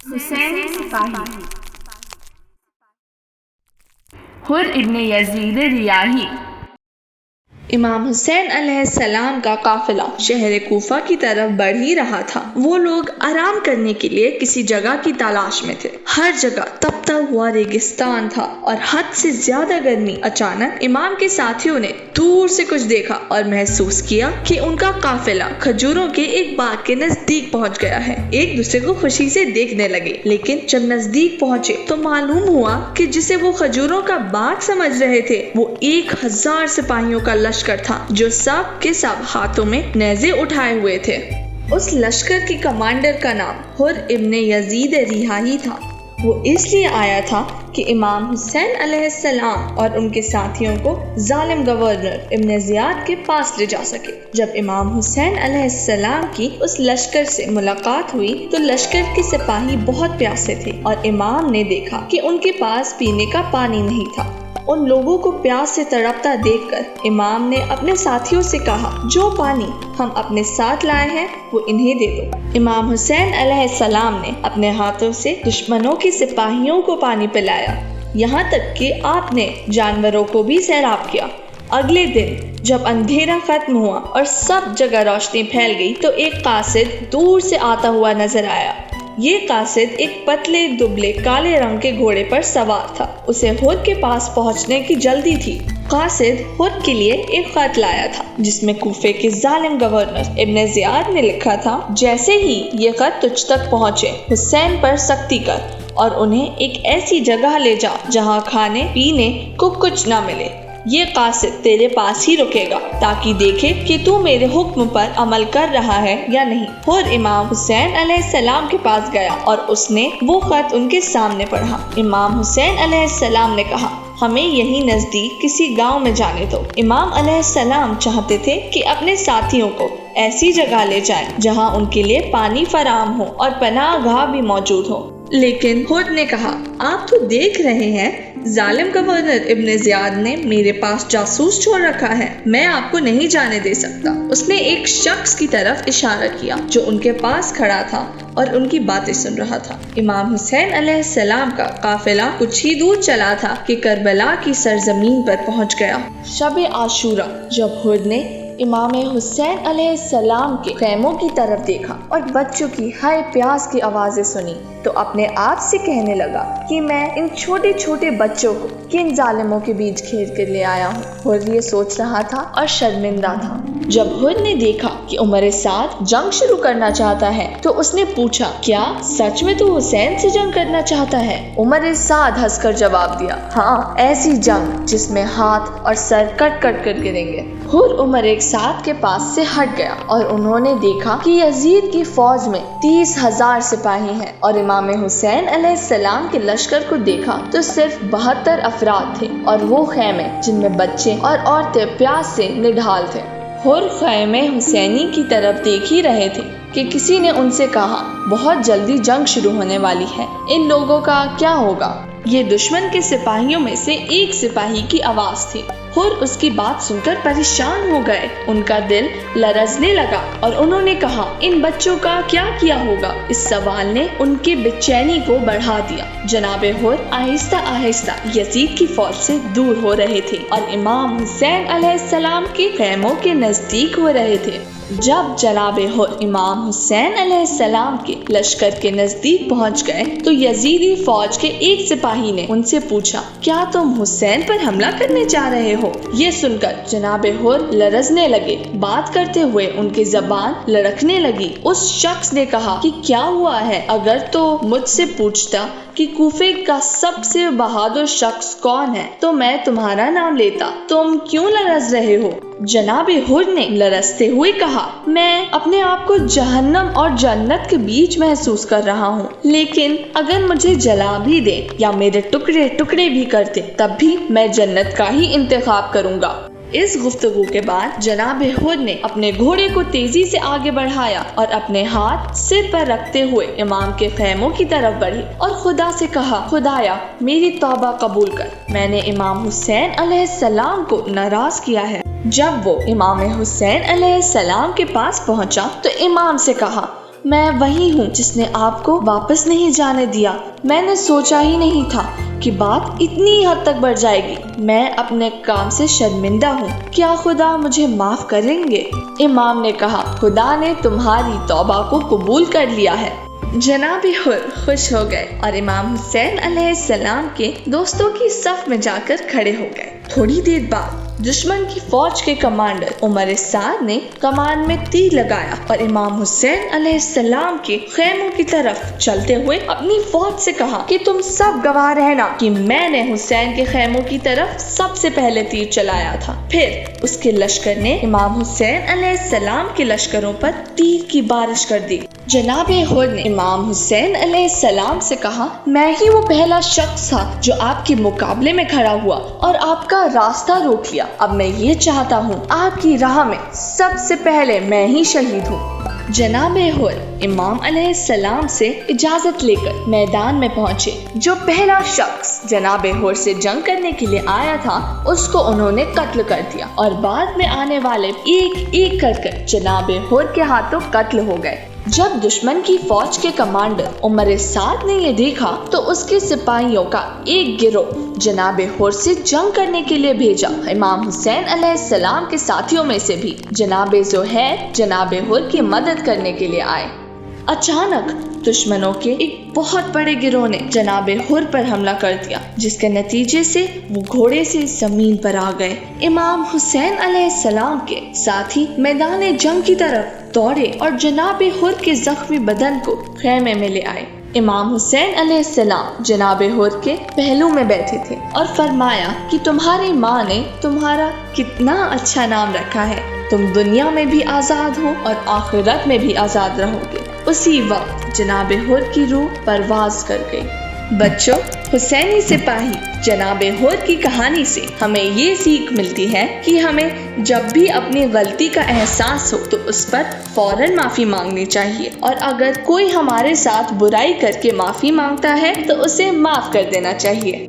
حسین سپاہی حر ابن یزید ریاحی۔ امام حسین علیہ السلام کا قافلہ شہر کوفہ کی طرف بڑھ ہی رہا تھا۔ وہ لوگ آرام کرنے کے لیے کسی جگہ کی تلاش میں تھے۔ ہر جگہ تپتا ہوا ریگستان تھا اور حد سے زیادہ گرمی۔ اچانک امام کے ساتھیوں نے دور سے کچھ دیکھا اور محسوس کیا کہ ان کا قافلہ کھجوروں کے ایک باغ کے نزدیک پہنچ گیا ہے۔ ایک دوسرے کو خوشی سے دیکھنے لگے، لیکن جب نزدیک پہنچے تو معلوم ہوا کہ جسے وہ کھجوروں کا باغ سمجھ رہے تھے وہ 1000 سپاہیوں کا لشکر تھا جو سب کے سب ہاتھوں میں نیزے اٹھائے ہوئے تھے۔ اس لشکر کی کمانڈر کا نام حر ابن یزید ریاحی تھا۔ وہ اس لیے آیا تھا کہ امام حسین علیہ السلام اور ان کے ساتھیوں کو ظالم گورنر ابن زیاد کے پاس لے جا سکے۔ جب امام حسین علیہ السلام کی اس لشکر سے ملاقات ہوئی تو لشکر کے سپاہی بہت پیاسے تھے اور امام نے دیکھا کہ ان کے پاس پینے کا پانی نہیں تھا۔ ان لوگوں کو پیاس سے تڑپتا دیکھ کر امام نے اپنے ساتھیوں سے کہا، جو پانی ہم اپنے ساتھ لائے ہیں وہ انہیں دے دو۔ امام حسین علیہ السلام نے اپنے ہاتھوں سے دشمنوں کے سپاہیوں کو پانی پلایا، یہاں تک کہ آپ نے جانوروں کو بھی سیراب کیا۔ اگلے دن جب اندھیرا ختم ہوا اور سب جگہ روشنی پھیل گئی تو ایک قاصد دور سے آتا ہوا نظر آیا۔ یہ قاصد ایک پتلے دبلے کالے رنگ کے گھوڑے پر سوار تھا۔ اسے حر کے پاس پہنچنے کی جلدی تھی۔ قاصد حر کے لیے ایک خط لایا تھا جس میں کوفے کے ظالم گورنر ابن زیاد نے لکھا تھا، جیسے ہی یہ خط تجھ تک پہنچے حسین پر سختی کر اور انہیں ایک ایسی جگہ لے جا جہاں کھانے پینے کو کچھ نہ ملے۔ یہ قاصد تیرے پاس ہی رکے گا تاکہ دیکھے کہ تو میرے حکم پر عمل کر رہا ہے یا نہیں۔ حر امام حسین علیہ السلام کے پاس گیا اور اس نے وہ خط ان کے سامنے پڑھا۔ امام حسین علیہ السلام نے کہا، ہمیں یہیں نزدیک کسی گاؤں میں جانے دو۔ امام علیہ السلام چاہتے تھے کہ اپنے ساتھیوں کو ایسی جگہ لے جائیں جہاں ان کے لیے پانی فراہم ہو اور پناہ گاہ بھی موجود ہو، لیکن حر نے کہا، آپ تو دیکھ رہے ہیں ظالم گورنر ابن زیاد نے میرے پاس جاسوس چھوڑ رکھا ہے، میں آپ کو نہیں جانے دے سکتا۔ اس نے ایک شخص کی طرف اشارہ کیا جو ان کے پاس کھڑا تھا اور ان کی باتیں سن رہا تھا۔ امام حسین علیہ السلام کا قافلہ کچھ ہی دور چلا تھا کہ کربلا کی سرزمین پر پہنچ گیا۔ شب عاشورہ جب حر نے امام حسین علیہ السلام کے خیموں کی طرف دیکھا اور بچوں کی ہائے پیاس کی آوازیں سنی تو اپنے آپ سے کہنے لگا کہ میں ان چھوٹے چھوٹے بچوں کو کن ظالموں کے بیچ کھیر کر لے آیا ہوں۔ حر یہ سوچ رہا تھا اور شرمندہ تھا۔ جب حر نے دیکھا کہ عمر سعد جنگ شروع کرنا چاہتا ہے تو اس نے پوچھا، کیا سچ میں تو حسین سے جنگ کرنا چاہتا ہے؟ عمر سعد ہنس کر جواب دیا، ہاں، ایسی جنگ جس میں ہاتھ اور سر کٹ کٹ کر گریں گے۔ حر عمر سعد کے پاس سے ہٹ گیا اور انہوں نے دیکھا کہ یزید کی فوج میں 30,000 سپاہی ہیں اور امام حسین علیہ السلام کے لشکر کو دیکھا تو صرف 72 افراد تھے اور وہ خیمے جن میں بچے اور عورتیں پیاس سے نڈھال تھے۔ حر خیمے حسینی کی طرف دیکھ ہی رہے تھے کہ کسی نے ان سے کہا، بہت جلدی جنگ شروع ہونے والی ہے، ان لوگوں کا کیا ہوگا؟ یہ دشمن کے سپاہیوں میں سے ایک سپاہی کی آواز تھی۔ حر اس کی بات سن کر پریشان ہو گئے، ان کا دل لرزنے لگا اور انہوں نے کہا، ان بچوں کا کیا کیا ہوگا؟ اس سوال نے ان کی بے چینی کو بڑھا دیا۔ جناب حر آہستہ آہستہ یزید کی فوج سے دور ہو رہے تھے اور امام حسین علیہ السلام کے خیموں کے نزدیک ہو رہے تھے۔ جب جناب حر امام حسین علیہ السلام کے لشکر کے نزدیک پہنچ گئے تو یزیدی فوج کے ایک سپاہی نے ان سے پوچھا، کیا تم حسین پر حملہ کرنے جا رہے ہو؟ یہ سن کر جناب حر لرزنے لگے، بات کرتے ہوئے ان کی زبان لڑکنے لگی۔ اس شخص نے کہا کہ کیا ہوا ہے؟ اگر تو مجھ سے پوچھتا کہ کوفے کا سب سے بہادر شخص کون ہے تو میں تمہارا نام لیتا، تم کیوں لرز رہے ہو؟ جناب حر نے لرزتے ہوئے کہا، میں اپنے آپ کو جہنم اور جنت کے بیچ محسوس کر رہا ہوں، لیکن اگر مجھے جلا بھی دے یا میرے ٹکڑے ٹکڑے بھی کر دے تب بھی میں جنت کا ہی انتخاب کروں گا۔ اس گفتگو کے بعد جناب حر نے اپنے گھوڑے کو تیزی سے آگے بڑھایا اور اپنے ہاتھ سر پر رکھتے ہوئے امام کے خیموں کی طرف بڑھے اور خدا سے کہا، خدایا میری توبہ قبول کر، میں نے امام حسین علیہ السلام کو ناراض کیا ہے۔ جب وہ امام حسین علیہ السلام کے پاس پہنچا تو امام سے کہا، میں وہی ہوں جس نے آپ کو واپس نہیں جانے دیا۔ میں نے سوچا ہی نہیں تھا کہ بات اتنی حد تک بڑھ جائے گی۔ میں اپنے کام سے شرمندہ ہوں۔ کیا خدا مجھے معاف کریں گے؟ امام نے کہا، خدا نے تمہاری توبہ کو قبول کر لیا ہے۔ جناب حر خوش ہو گئے اور امام حسین علیہ السلام کے دوستوں کی صف میں جا کر کھڑے ہو گئے۔ تھوڑی دیر بعد دشمن کی فوج کے کمانڈر عمر سعد نے کمان میں تیر لگایا اور امام حسین علیہ السلام کے خیموں کی طرف چلتے ہوئے اپنی فوج سے کہا کہ تم سب گواہ رہنا کہ میں نے حسین کے خیموں کی طرف سب سے پہلے تیر چلایا تھا۔ پھر اس کے لشکر نے امام حسین علیہ السلام کے لشکروں پر تیر کی بارش کر دی۔ جناب حر نے امام حسین علیہ السلام سے کہا، میں ہی وہ پہلا شخص تھا جو آپ کے مقابلے میں کھڑا ہوا اور آپ کا راستہ روک لیا۔ اب میں یہ چاہتا ہوں آپ کی راہ میں سب سے پہلے میں ہی شہید ہوں۔ جناب حر امام علیہ السلام سے اجازت لے کر میدان میں پہنچے۔ جو پہلا شخص جناب حر سے جنگ کرنے کے لیے آیا تھا اس کو انہوں نے قتل کر دیا اور بعد میں آنے والے ایک ایک کر جناب حر کے ہاتھوں قتل ہو گئے۔ جب دشمن کی فوج کے کمانڈر عمر سعد نے یہ دیکھا تو اس کے سپاہیوں کا ایک گروہ جناب حر سے جنگ کرنے کے لیے بھیجا۔ امام حسین علیہ السلام کے ساتھیوں میں سے بھی جناب زہیر جناب حر کی مدد کرنے کے لیے آئے۔ اچانک دشمنوں کے ایک بہت بڑے گروہ نے جناب حر پر حملہ کر دیا، جس کے نتیجے سے وہ گھوڑے سے زمین پر آ گئے۔ امام حسین علیہ السلام کے ساتھی میدان جنگ کی طرف دوڑے اور جناب حر کے زخمی بدن کو خیمے میں لے آئے۔ امام حسین علیہ السلام جناب حر کے پہلو میں بیٹھے تھے اور فرمایا کہ تمہاری ماں نے تمہارا کتنا اچھا نام رکھا ہے، تم دنیا میں بھی آزاد ہو اور آخرت میں بھی آزاد رہو گے۔ اسی وقت جناب حر کی روح پرواز کر گئی۔ بچوں، حسینی سپاہی جناب حر کی کہانی سے ہمیں یہ سیکھ ملتی ہے کہ ہمیں جب بھی اپنی غلطی کا احساس ہو تو اس پر فوراً معافی مانگنی چاہیے، اور اگر کوئی ہمارے ساتھ برائی کر کے معافی مانگتا ہے تو اسے معاف کر دینا چاہیے۔